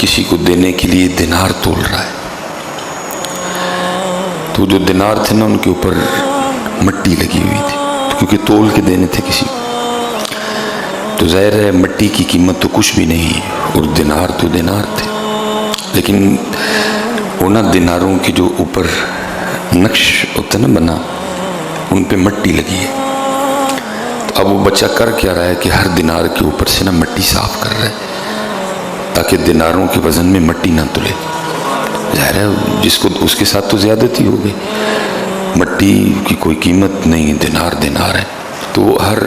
کسی کو دینے کے لیے دینار تول رہا ہے، تو جو دینار تھے نا ان کے اوپر مٹی لگی ہوئی تھی، کیونکہ تول کے دینے تھے کسی کو، تو ظاہر ہے مٹی کی قیمت تو کچھ بھی نہیں، اور دینار تو دینار تھے، لیکن انہاں دیناروں کے جو اوپر نقش ہوتا نا بنا، ان پہ مٹی لگی ہے۔ تو اب وہ بچہ کر کیا رہا ہے کہ ہر دینار کے اوپر سے نا مٹی صاف کر رہا ہے تاکہ دیناروں کے وزن میں مٹی نہ تلے۔ ظاہر ہے جس کو اس کے ساتھ تو زیادتی ہو گئی، مٹی کی کوئی قیمت نہیں، دینار دینار ہے، تو وہ ہر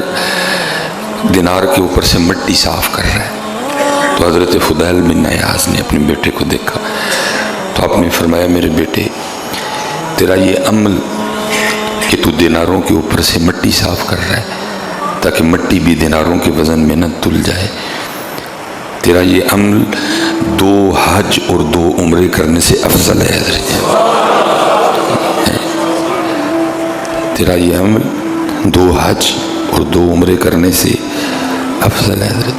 دینار کے اوپر سے مٹی صاف کر رہا ہے۔ تو حضرت فضیل بن عیاض نے اپنے بیٹے کو دیکھا تو آپ نے فرمایا میرے بیٹے تیرا یہ عمل کہ تو دیناروں کے اوپر سے مٹی صاف کر رہا ہے تاکہ مٹی بھی دیناروں کے وزن میں نہ تل جائے، تیرا یہ عمل 2 حج اور 2 عمرے کرنے سے افضل ہے حضرت، تیرا یہ عمل 2 حج اور 2 عمرے کرنے سے افضل ہے حضرت۔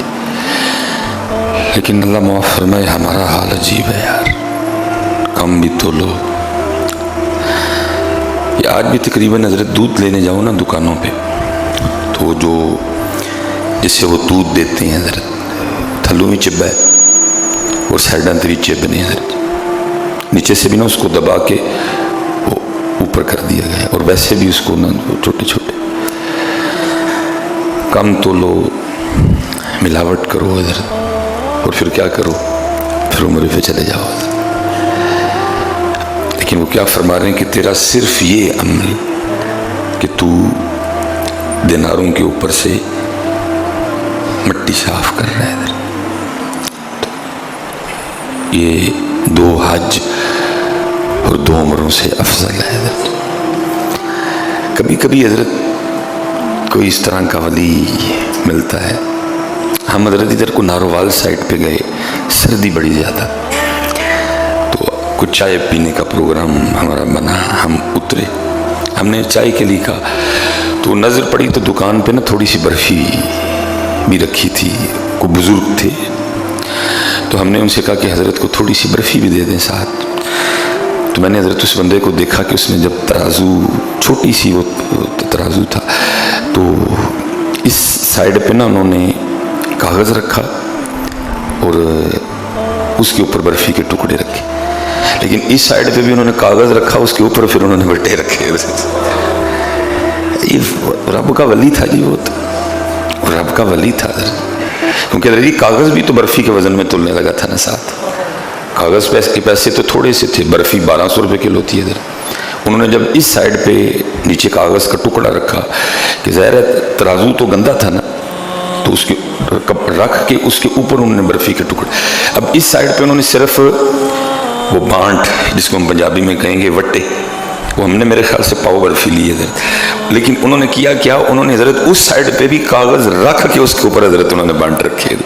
لیکن اللہ معاف فرمائے ہمارا حال عجیب ہے یار، کم بھی تو لو۔ یہ آج بھی تقریباً حضرت دودھ لینے جاؤ نا دکانوں پہ، تو جو جس سے وہ دودھ دیتے ہیں حضرت، تھلوں میں چبا ہے اور سائڈاں تے بھی چب نہیں حضرت، نیچے سے بھی نا اس کو دبا کے وہ اوپر کر دیا گیا، اور ویسے بھی اس کو نا چھوٹے چھوٹے، کم تو لو، ملاوٹ کرو حضرت، اور پھر کیا کرو، پھر عمرے پہ چلے جاؤ۔ لیکن وہ کیا فرما رہے ہیں کہ تیرا صرف یہ عمل کہ تو دیناروں کے اوپر سے مٹی صاف کر رہا ہے، یہ 2 حج اور 2 عمروں سے افضل ہے حضرت۔ کبھی کبھی حضرت کوئی اس طرح کا ولی ملتا ہے، ہم حضرت ادھر کو نارووال سائٹ پہ گئے، سردی بڑی زیادہ، تو کچھ چائے پینے کا پروگرام ہمارا بنا، ہم اترے، ہم نے چائے کے لیے کہا، تو نظر پڑی تو دکان پہ نا تھوڑی سی برفی بھی رکھی تھی، کوئی بزرگ تھے، تو ہم نے ان سے کہا کہ حضرت کو تھوڑی سی برفی بھی دے دیں ساتھ۔ تو میں نے حضرت اس بندے کو دیکھا کہ اس نے جب ترازو، چھوٹی سی وہ ترازو تھا، تو اس سائڈ پہ نا انہوں نے کاغذ رکھا اور اس کے اوپر برفی کے ٹکڑے رکھے، لیکن اس سائڈ پہ بھی انہوں نے کاغذ رکھا، اس کے اوپر پھر انہوں نے بٹے رکھے۔ یہ رب کا ولی تھا جی، وہ رب کا ولی تھا، کیونکہ کاغذ بھی تو برفی کے وزن میں تلنے لگا تھا نا ساتھ، کاغذ کے پیسے تو تھوڑے سے تھے، برفی 1200 روپے کلو تھی ادھر، انہوں نے جب اس سائڈ پہ نیچے کاغذ کا ٹکڑا رکھا کہ ظاہر ہے ترازو تو گندا تھا نا، تو اس کے رکھ کے اس کے اوپر انہوں نے برفی کے ٹکڑے، اب اس سائڈ پہ انہوں نے صرف وہ بانٹ، جس کو ہم پنجابی میں کہیں گے وٹے، وہ ہم نے میرے خیال سے پاؤ برفی لی حضرت، لیکن انہوں نے کیا انہوں نے حضرت اس سائڈ پہ بھی کاغذ رکھ کے اس کے اوپر حضرت انہوں نے بانٹ رکھے۔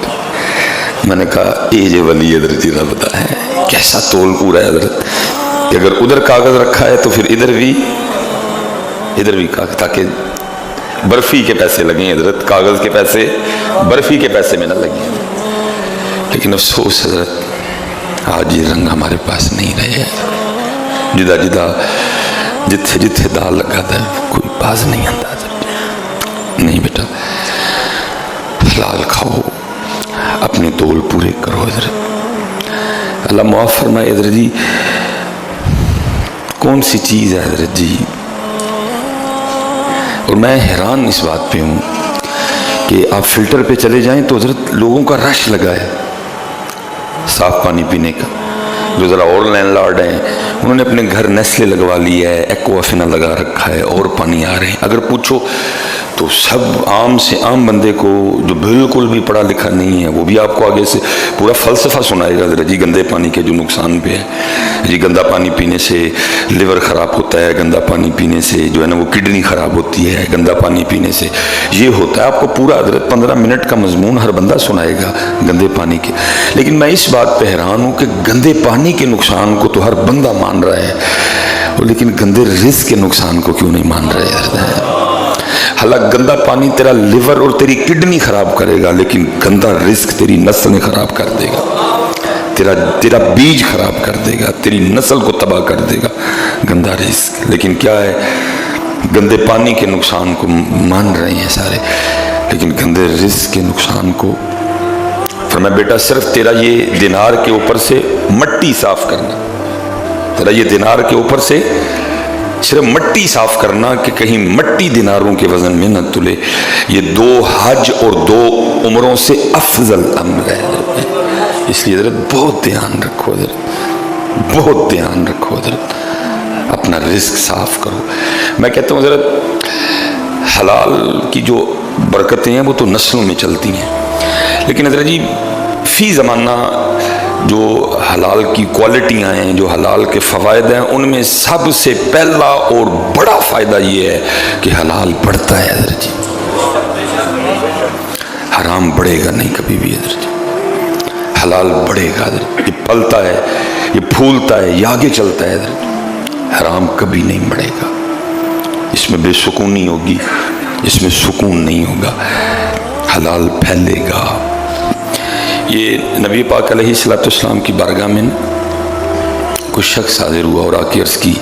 میں نے کہا اے جو ولی حضرت جی رب ہے، کیسا تول پورا ہے حضرت، کہ اگر ادھر کاغذ رکھا ہے تو پھر ادھر بھی کاغذ، تاکہ برفی کے پیسے لگیں حضرت، کاغذ کے پیسے برفی کے پیسے میں نہ لگیں۔ لیکن افسوس حضرت آج یہ رنگ ہمارے پاس نہیں رہے، جدا جدا جتھے جتھے دال لگا تھا کوئی باز نہیں آتا حضرت۔ نہیں بیٹا، حلال کھاؤ، اپنے تول پورے کرو حضرت۔ اللہ معاف فرمائے حضرت جی، کون سی چیز ہے حضرت جی، اور میں حیران اس بات پہ ہوں کہ آپ فلٹر پہ چلے جائیں تو حضرت لوگوں کا رش لگا ہے صاف پانی پینے کا، جو ذرا اور لینڈ لارڈ ہیں انہوں نے اپنے گھر نیسلے لگوا لیا ہے، ایکوافینا لگا رکھا ہے، اور پانی آ رہے ہیں۔ اگر پوچھو تو سب عام سے عام بندے کو جو بالکل بھی پڑھا لکھا نہیں ہے، وہ بھی آپ کو آگے سے پورا فلسفہ سنائے گا ذرا جی گندے پانی کے جو نقصان پہ ہے، جی گندا پانی پینے سے لیور خراب ہوتا ہے، گندا پانی پینے سے جو ہے نا وہ کڈنی خراب ہوتی ہے، گندا پانی پینے سے یہ ہوتا ہے، آپ کو پورا حضرت 15 منٹ کا مضمون ہر بندہ سنائے گا گندے پانی کے۔ لیکن میں اس بات پہ حیران ہوں کہ گندے پانی کے نقصان کو تو ہر بندہ مان رہا ہے، لیکن گندے رزق کے نقصان کو کیوں نہیں مان رہے؟ حالانکہ گندا پانی تیرا لیور اور تیری کڈنی خراب کرے گا، لیکن گندا رزق تیری نسلیں خراب کر دے گا۔ تیرا بیج خراب کر دے گا، تیری نسل کو تباہ کر دے گا گندا رزق۔ لیکن کیا ہے، گندے پانی کے نقصان کو مان رہے ہیں سارے، لیکن گندے رزق کے نقصان کو فرمایا بیٹا صرف تیرا یہ دینار کے اوپر سے مٹی صاف کرنا، تیرا یہ دینار کے اوپر سے صرف مٹی صاف کرنا کہ کہیں مٹی دیناروں کے وزن میں نہ تلے۔ یہ 2 حج اور 2 عمروں سے افضل عمل ہے، اس لیے حضرت بہت دھیان رکھو، حضرت بہت دھیان رکھو، حضرت اپنا رزق صاف کرو۔ میں کہتا ہوں حضرت حلال کی جو برکتیں ہیں وہ تو نسلوں میں چلتی ہیں، لیکن حضرت جی فی زمانہ جو حلال کی کوالٹیاں ہیں، جو حلال کے فوائد ہیں، ان میں سب سے پہلا اور بڑا فائدہ یہ ہے کہ حلال بڑھتا ہے حضرت جی، حرام بڑھے گا نہیں کبھی بھی حضرت جی، حلال بڑھے گا حضرت، یہ پھلتا ہے، یہ پھولتا ہے، یہ آگے چلتا ہے حضرت، حرام کبھی نہیں بڑھے گا، اس میں بے سکونی ہوگی، اس میں سکون نہیں ہوگا، حلال پھیلے گا۔ یہ نبی پاک علیہ الصلوۃ والسلام کی بارگاہ میں کوئی شخص حاضر ہوا اور آ کے عرض کی،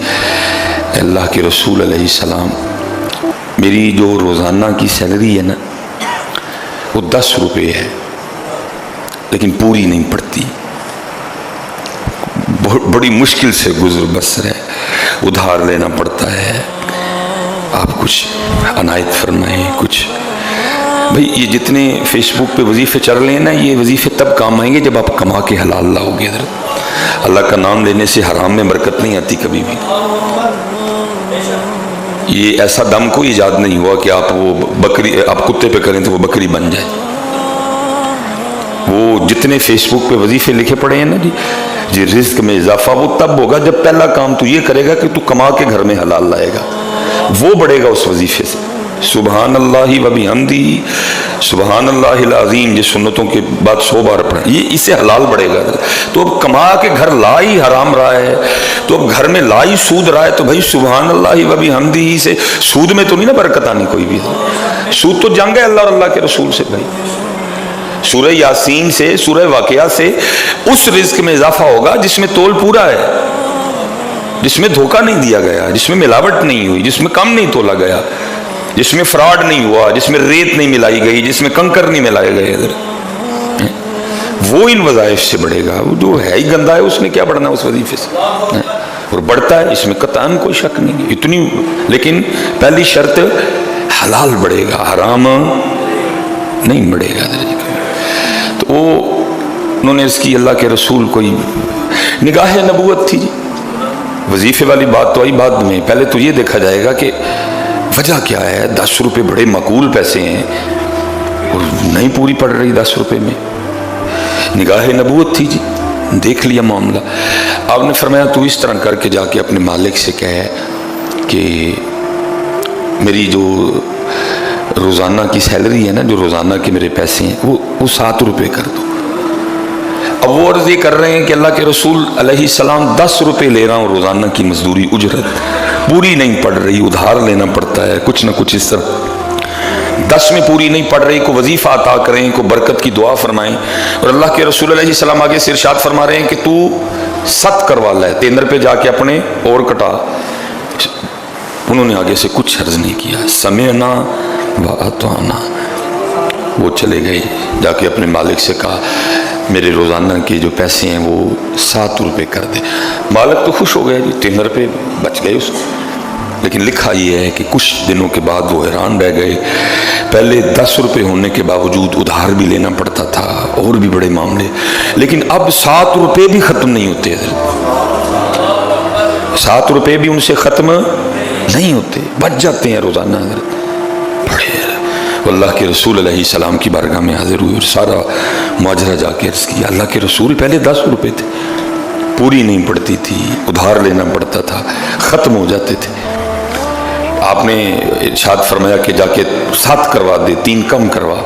اللہ کے رسول علیہ السلام میری جو روزانہ کی سیلری ہے نا وہ 10 روپے ہے، لیکن پوری نہیں پڑتی، بڑی مشکل سے گزر بسر ہے، ادھار لینا پڑتا ہے، آپ کچھ عنایت فرمائیں کچھ۔ بھئی یہ جتنے فیس بک پہ وظیفے چل رہے ہیں نا، یہ وظیفے تب کام آئیں گے جب آپ کما کے حلال لاؤ گے حضرت۔ اللہ کا نام لینے سے حرام میں برکت نہیں آتی کبھی بھی۔ یہ ایسا دم کوئی ایجاد نہیں ہوا کہ آپ وہ بکری آپ کتے پہ کریں تو وہ بکری بن جائے۔ وہ جتنے فیس بک پہ وظیفے لکھے پڑے ہیں نا جی رزق میں اضافہ وہ تب ہوگا جب پہلا کام تو یہ کرے گا کہ تو کما کے گھر میں حلال لائے گا، وہ بڑھے گا اس وظیفے سے۔ سبحان اللہ و بحمدہ سبحان اللہ العظیم، یہ سنتوں کے بعد 100 بار پڑھیں، یہ اس سے حلال بڑھے گا۔ تو اب کما کے گھر لائی حرام رہا ہے، تو اب گھر میں لائی سود رہا ہے، تو بھائی سبحان اللہ و بحمدہ سے سود میں تو نہیں نا برکت آنی کوئی بھی، سود تو جنگ ہے اللہ اور اللہ کے رسول سے۔ بھائی سورہ یاسین سے، سورہ واقعہ سے اس رزق میں اضافہ ہوگا جس میں تول پورا ہے، جس میں دھوکہ نہیں دیا گیا، جس میں ملاوٹ نہیں ہوئی، جس میں کم نہیں تولا گیا، جس میں فراڈ نہیں ہوا، جس میں ریت نہیں ملائی گئی، جس میں کنکر نہیں ملائے گئے، وہ ان وظائف سے بڑھے گا۔ وہ جو ہے ہی گندا ہے اس نے کیا بڑھنا اس وظیفے سے، اور بڑھتا ہے، اس میں قطعاً کوئی شک نہیں اتنی، لیکن پہلی شرط حلال بڑھے گا، حرام نہیں بڑھے گا۔ تو وہ انہوں نے اس کی اللہ کے رسول کوئی نگاہ نبوت تھی جی، وظیفے والی بات تو آئی بعد میں، پہلے تو یہ دیکھا جائے گا کہ وجہ کیا ہے۔ 10 روپے بڑے معقول پیسے ہیں اور نہیں پوری پڑ رہی 10 روپے میں، نگاہ نبوت تھی جی، دیکھ لیا معاملہ۔ آپ نے فرمایا تو اس طرح کر کے جا کے اپنے مالک سے کہے کہ میری جو روزانہ کی سیلری ہے نا، جو روزانہ کے میرے پیسے ہیں وہ 7 روپے کر دو۔ اب وہ عرض یہ کر رہے ہیں کہ اللہ کے رسول علیہ السلام 10 روپے لے رہا ہوں روزانہ کی مزدوری اجرت، پوری نہیں پڑ رہی، ادھار لینا پڑتا ہے کچھ نہ کچھ اس طرح، 10 میں پوری نہیں پڑ رہی، کو وظیفہ عطا کریں، کو برکت کی دعا فرمائیں۔ اور اللہ کے رسول علیہ السلام آگے سے ارشاد فرما رہے ہیں کہ تو 7 کروا لے، تیندر پہ جا کے اپنے اور کٹا۔ انہوں نے آگے سے کچھ عرض نہیں کیا، سمعنا و اطعنا، وہ چلے گئے، جا کے اپنے مالک سے کہا میرے روزانہ کے جو پیسے ہیں وہ 7 روپے کر دے۔ مالک تو خوش ہو گئے جی، 3 روپے بچ گئے اس کو، لیکن لکھا یہ ہے کہ کچھ دنوں کے بعد وہ حیران رہ گئے، پہلے 10 روپے ہونے کے باوجود ادھار بھی لینا پڑتا تھا اور بھی بڑے معاملے، لیکن اب 7 روپے بھی ختم نہیں ہوتے، 7 روپے بھی ان سے ختم نہیں ہوتے، بچ جاتے ہیں روزانہ۔ بڑے اللہ کے رسول علیہ السلام کی بارگاہ میں حاضر ہوئے اور سارا ماجرا جا کے عرض کیا، اللہ کے رسول پہلے 10 روپے تھے، پوری نہیں پڑتی تھی، ادھار لینا پڑتا تھا، ختم ہو جاتے تھے، آپ نے ارشاد فرمایا کہ جا کے 7 کروا دے، 3 کم کروا۔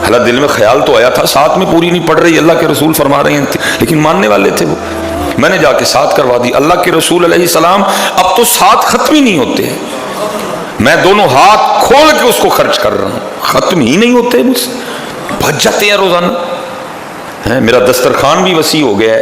حالانکہ دل میں خیال تو آیا تھا 7 میں پوری نہیں پڑ رہی، اللہ کے رسول فرما رہے ہیں، لیکن ماننے والے تھے وہ، میں نے جا کے 7 کروا دی۔ اللہ کے رسول علیہ السلام اب تو 7 ختم ہی نہیں ہوتے ہیں، میں دونوں ہاتھ کھول کے اس کو خرچ کر رہا ہوں، ختم ہی نہیں ہوتے، مجھ سے بچ جاتے ہیں روزانہ۔ ہے، میرا دسترخوان بھی وسیع ہو گیا ہے.